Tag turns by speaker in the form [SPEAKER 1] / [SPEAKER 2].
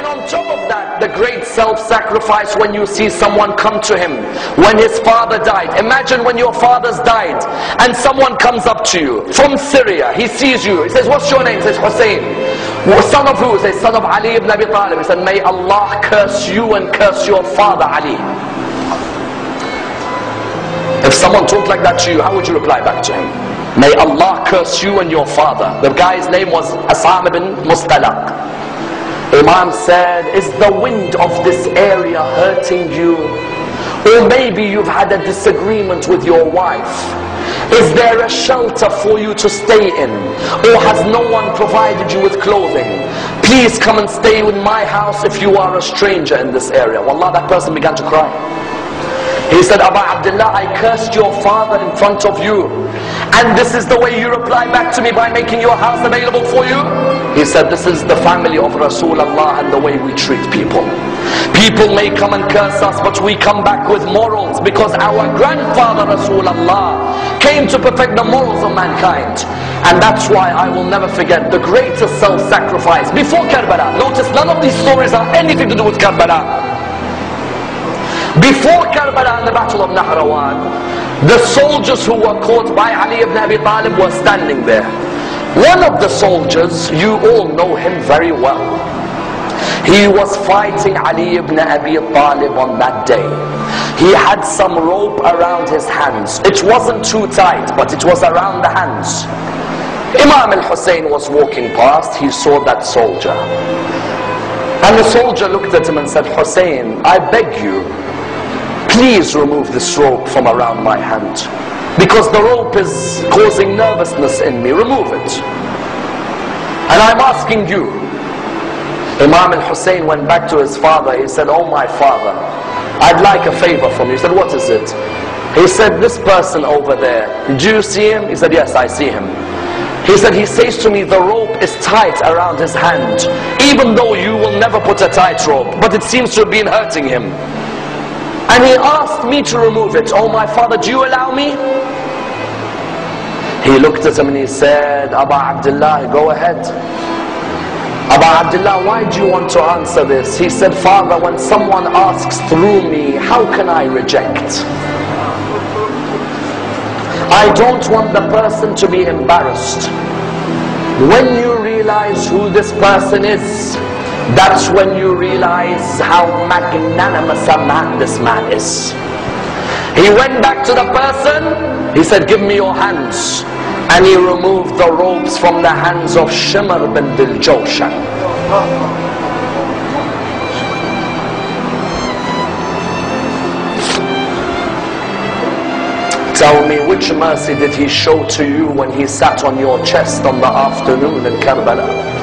[SPEAKER 1] then on top of that, the great self-sacrifice when you see someone come to him when his father died. Imagine when your father's died and someone comes up to you from Syria. He sees you. He says, what's your name? He says, Hussein. Son of who? He says, son of Ali ibn Abi Talib. He said, may Allah curse you and curse your father Ali. If someone talked like that to you, how would you reply back to him? May Allah curse you and your father. The guy's name was Asam ibn Mustalaq. Imam said, is the wind of this area hurting you? Or maybe you've had a disagreement with your wife. Is there a shelter for you to stay in? Or has no one provided you with clothing? Please come and stay in my house if you are a stranger in this area. Wallah, that person began to cry. He said, Aba Abdullah, I cursed your father in front of you. And this is the way you reply back to me by making your house available for you? He said, this is the family of Rasulullah and the way we treat people. People may come and curse us, but we come back with morals because our grandfather Rasulullah came to perfect the morals of mankind. And that's why I will never forget the greatest self-sacrifice before Karbala. Notice none of these stories have anything to do with Karbala. Before Karbala and the battle of Nahrawan, the soldiers who were caught by Ali ibn Abi Talib were standing there. One of the soldiers, you all know him very well. He was fighting Ali ibn Abi Talib on that day. He had some rope around his hands. It wasn't too tight, but it was around the hands. Imam al-Hussein was walking past. He saw that soldier. And the soldier looked at him and said, Hussein, I beg you, please remove this rope from around my hand, because the rope is causing nervousness in me. Remove it. And I'm asking you. Imam al-Hussein went back to his father. He said, oh my father, I'd like a favor from you. He said, what is it? He said, this person over there, do you see him? He said, yes, I see him. He said, he says to me, the rope is tight around his hand, even though you will never put a tight rope, but it seems to have been hurting him. And he asked me to remove it. Oh my father, do you allow me? He looked at him and he said, Aba Abdullah, go ahead. Aba Abdullah, why do you want to answer this? He said, Father, when someone asks through me, how can I reject? I don't want the person to be embarrassed. When you realize who this person is, that's when you realize how magnanimous a man this man is. He went back to the person. He said, give me your hands. And he removed the ropes from the hands of Shimr bin Diljoshan. Tell me, which mercy did he show to you when he sat on your chest on the afternoon in Karbala?